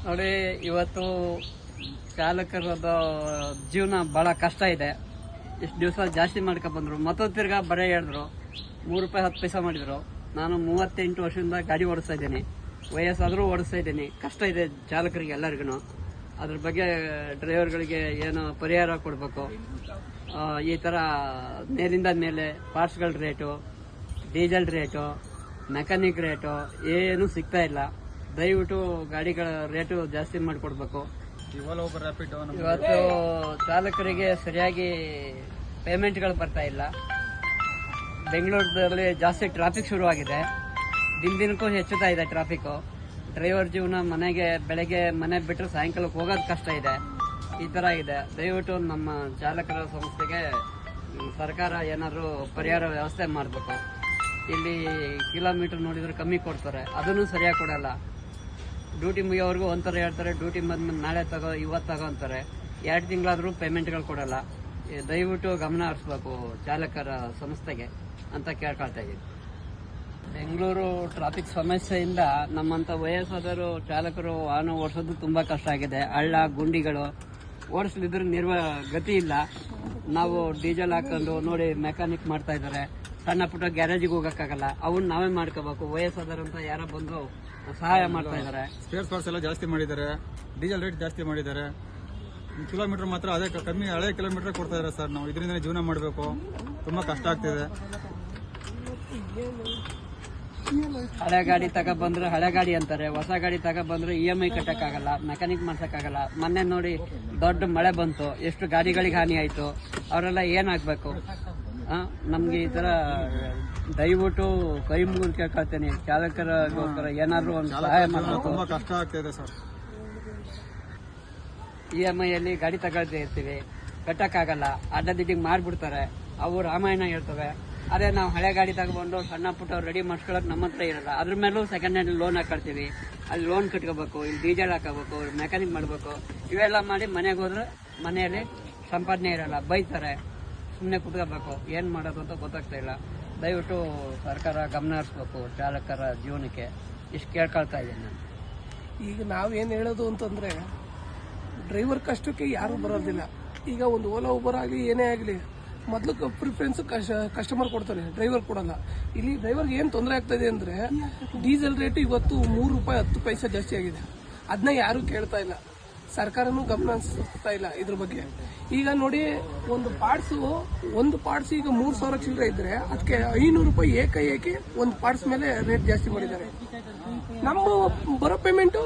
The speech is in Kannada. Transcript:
ನೋಡಿ, ಇವತ್ತು ಚಾಲಕರದ ಜೀವನ ಬಹಳ ಕಷ್ಟ ಇದೆ. ಇಷ್ಟು ದಿವಸ ಜಾಸ್ತಿ ಬಂದ್ರು, ಮತ್ತೊಂದು ತಿರ್ಗಾ ಬರೀ ಹೇಳಿದ್ರು ₹3.10 ಮಾಡಿದ್ರು. ನಾನು 38 ವರ್ಷದಿಂದ ಗಾಡಿ ಓಡಿಸ್ತಾ ಇದ್ದೀನಿ. ವಯಸ್ಸಾದರೂ ಓಡಿಸ್ತಾ ಇದ್ದೀನಿ. ಕಷ್ಟ ಇದೆ ಚಾಲಕರಿಗೆ ಎಲ್ಲರಿಗೂ. ಅದ್ರ ಬಗ್ಗೆ ಡ್ರೈವರ್ಗಳಿಗೆ ಏನು ಪರಿಹಾರ ಕೊಡಬೇಕು. ಈ ಥರ ಮೇಲಿಂದ ಮೇಲೆ ಪಾರ್ಟ್ಸ್ಗಳ rate, diesel rate, mechanic rate ಏನು ಸಿಗ್ತಾ ಇಲ್ಲ. ದಯವಿಟ್ಟು ಗಾಡಿಗಳ ರೇಟು ಜಾಸ್ತಿ ಮಾಡಿಕೊಡ್ಬೇಕು. ಇವತ್ತು ಚಾಲಕರಿಗೆ ಸರಿಯಾಗಿ ಪೇಮೆಂಟ್ಗಳು ಬರ್ತಾ ಇಲ್ಲ. ಬೆಂಗಳೂರಲ್ಲಿ ಜಾಸ್ತಿ ಟ್ರಾಫಿಕ್ ಶುರುವಾಗಿದೆ. ದಿನಕ್ಕೂ ಹೆಚ್ಚುತ್ತಾ ಇದೆ ಟ್ರಾಫಿಕ್. ಡ್ರೈವರ್ ಜೀವನ ಬೆಳಗ್ಗೆ ಮನೆ ಬಿಟ್ಟರೆ ಸಾಯಂಕಾಲಕ್ಕೆ ಹೋಗೋದು ಕಷ್ಟ ಇದೆ. ಈ ಥರ ಇದೆ. ದಯವಿಟ್ಟು ನಮ್ಮ ಚಾಲಕರ ಸಂಸ್ಥೆಗೆ ಸರ್ಕಾರ ಏನಾದರೂ ಪರಿಹಾರ ವ್ಯವಸ್ಥೆ ಮಾಡಬೇಕು. ಇಲ್ಲಿ ಕಿಲೋಮೀಟರ್ ನೋಡಿದ್ರೆ ಕಮ್ಮಿ ಕೊಡ್ತಾರೆ, ಅದನ್ನು ಸರಿಯಾಗಿ ಕೊಡಲ್ಲ. ಡ್ಯೂಟಿ ಮುಗಿಯೋವರೆಗೂ ಒಂಥರ ಹೇಳ್ತಾರೆ, ಡ್ಯೂಟಿ ಬಂದ್ಮೇಲೆ ನಾಳೆ ತಗೋ ಇವತ್ತು ತಗೋ ಅಂತಾರೆ. 2 ತಿಂಗಳಾದರೂ ಪೇಮೆಂಟ್ಗಳು ಕೊಡಲ್ಲ. ದಯವಿಟ್ಟು ಗಮನ ಹರಿಸ್ಬೇಕು ಚಾಲಕರ ಸಂಸ್ಥೆಗೆ ಅಂತ ಕೇಳ್ಕೊಳ್ತಾ ಇದ್ದೀನಿ. ಬೆಂಗಳೂರು ಟ್ರಾಫಿಕ್ ಸಮಸ್ಯೆಯಿಂದ ನಮ್ಮಂಥ ವಯಸ್ಸಾದವರು ಚಾಲಕರು ವಾಹನ ಓಡಿಸೋದು ತುಂಬ ಕಷ್ಟ ಆಗಿದೆ. ಹಳ್ಳ ಗುಂಡಿಗಳು ಓಡಿಸ್ಲಿದ್ರೆ ಗತಿ ಇಲ್ಲ. ನಾವು ಡೀಸೆಲ್ ಹಾಕೊಂಡು ನೋಡಿ ಮೆಕ್ಯಾನಿಕ್ ಮಾಡ್ತಾ ಇದ್ದಾರೆ. ಸಣ್ಣ ಪುಟ್ಟ ಗ್ಯಾರೇಜಿಗೆ ಹೋಗೋಕ್ಕಾಗಲ್ಲ. ಅವನ್ನ ನಾವೇ ಮಾಡ್ಕೋಬೇಕು. ವಯಸ್ಸಾದರಂತ ಯಾರೋ ಬಂದು ಸಹಾಯ ಮಾಡ್ತಾ ಇದ್ದಾರೆ. ಸ್ಪೇರ್ ಪಾರ್ಟ್ಸ್ ಎಲ್ಲ ಜಾಸ್ತಿ ಮಾಡಿದ್ದಾರೆ, ಡೀಸೆಲ್ ರೇಟ್ ಜಾಸ್ತಿ ಮಾಡಿದ್ದಾರೆ. ಕಿಲೋಮೀಟರ್ ಮಾತ್ರ ಅದೇ ಕಮ್ಮಿ, ಹಳೆ ಕಿಲೋಮೀಟರ್ ಕೊಡ್ತಾ ಇದ್ದಾರೆ ಸರ್. ನಾವು ಇದರಿಂದ ಜೀವನ ಮಾಡಬೇಕು, ತುಂಬಾ ಕಷ್ಟ ಆಗ್ತಿದೆ. ಹಳೆ ಗಾಡಿ ತಗೊಬಂದ್ರೆ ಹಳೆ ಗಾಡಿ ಅಂತಾರೆ, ಹೊಸ ಗಾಡಿ ತಗೊಬಂದ್ರೆ EMI ಕಟ್ಟಕ್ಕಾಗಲ್ಲ, ಮೆಕ್ಯಾನಿಕ್ ಮಾಡ್ಸಕ್ಕಾಗಲ್ಲ. ಮೊನ್ನೆ ನೋಡಿ ದೊಡ್ಡ ಮಳೆ ಬಂತು, ಎಷ್ಟು ಗಾಡಿಗಳಿಗೆ ಹಾನಿ ಆಯ್ತು. ಅವರೆಲ್ಲ ಏನಾಗಬೇಕು? ನಮ್ಗೆ ಈ ತರ ದಯವಿಟ್ಟು ಕೈ ಮುಗಿದು ಕೇಳ್ಕೊಳ್ತೇನೆ, ಚಾಲಕರಿಗೋಸ್ಕರ ಏನಾದ್ರು ಒಂದು ಸಹಾಯ ಮಾಡಬೇಕು. ತುಂಬಾ ಕಷ್ಟ ಆಗ್ತಿದೆ ಸರ್. EMI ಅಲ್ಲಿ ಗಾಡಿ ತಗೊಳ್ತಾ ಇರ್ತೀವಿ, ಕಟ್ಟಕ್ಕಾಗಲ್ಲ, ಅಡ್ಡದಿಡ್ಡಿಗೆ ಮಾಡ್ಬಿಡ್ತಾರೆ. ಅವು ರಾಮಾಯಣ ಹೇಳ್ತವೆ. ಅದೇ ನಾವು ಹಳೆ ಗಾಡಿ ತಗೊಂಡು ಸಣ್ಣ ಪುಟ್ಟ ರೆಡಿ ಮಾಡ್ಸ್ಕೊಳಕ್ ನಮ್ಮ ಹತ್ರ ಇರಲ್ಲ. ಅದ್ರ ಮೇಲೂ ಸೆಕೆಂಡ್ ಹ್ಯಾಂಡ್ ಲೋನ್ ಹಾಕೊಳ್ತೀವಿ. ಅಲ್ಲಿ ಲೋನ್ ಕಟ್ಕೋಬೇಕು, ಇಲ್ಲಿ ಡೀಸೆಲ್ ಹಾಕೋಬೇಕು, ಮೆಕ್ಯಾನಿಕ್ ಮಾಡಬೇಕು. ಇವೆಲ್ಲ ಮಾಡಿ ಮನೆಗೆ ಹೋದ್ರೆ ಮನೆಯಲ್ಲಿ ಸಂಪಾದನೆ ಇರಲ್ಲ, ಬೈತಾರೆ. ಸುಮ್ಮನೆ ಕುತ್ಕೋಬೇಕು. ಏನು ಮಾಡೋದು ಅಂತ ಗೊತ್ತಾಗ್ತಾ ಇಲ್ಲ. ದಯವಿಟ್ಟು ಸರ್ಕಾರ ಗಮನ ಹರಿಸ್ಬೇಕು ಚಾಲಕರ ಜೀವನಕ್ಕೆ. ಇಷ್ಟು ಕೇಳ್ಕೊಳ್ತಾ ಇದ್ದೀನಿ ನಾನು. ಈಗ ನಾವೇನು ಹೇಳೋದು ಅಂತಂದರೆ, ಡ್ರೈವರ್ ಕಷ್ಟಕ್ಕೆ ಯಾರೂ ಬರೋದಿಲ್ಲ. ಈಗ ಒಂದು ಓಲಾ ಊಬರ್ ಆಗಲಿ ಏನೇ ಆಗಲಿ, ಮೊದಲು ಪ್ರಿಫರೆನ್ಸ್ ಕಸ್ಟಮರ್ ಕೊಡ್ತಾರೆ, ಡ್ರೈವರ್ ಕೊಡಲ್ಲ. ಇಲ್ಲಿ ಡ್ರೈವರ್ಗೆ ಏನು ತೊಂದರೆ ಆಗ್ತಾ ಇದೆ ಅಂದರೆ, ಡೀಸೆಲ್ ರೇಟ್ ಇವತ್ತು ₹3.10 ಜಾಸ್ತಿ ಆಗಿದೆ. ಅದನ್ನ ಯಾರೂ ಕೇಳ್ತಾ ಇಲ್ಲ. ಸರ್ಕಾರನೂ ಗಮನ ಹರಿಸ್ತಾ ಇಲ್ಲ ಇದ್ರ ಬಗ್ಗೆ. ಈಗ ನೋಡಿ, ಒಂದು ಪಾರ್ಟ್ಸ್ ಈಗ 3,000 ಚಿಲ್ಲರೆ ಇದ್ರೆ ಅದಕ್ಕೆ ₹500 ಏಕಾಏಕಿ ಒಂದು ಪಾರ್ಟ್ಸ್ ಮೇಲೆ ರೇಟ್ ಜಾಸ್ತಿ ಮಾಡಿದ್ದಾರೆ. ನಮ್ಮ ಬರೋ ಪೇಮೆಂಟು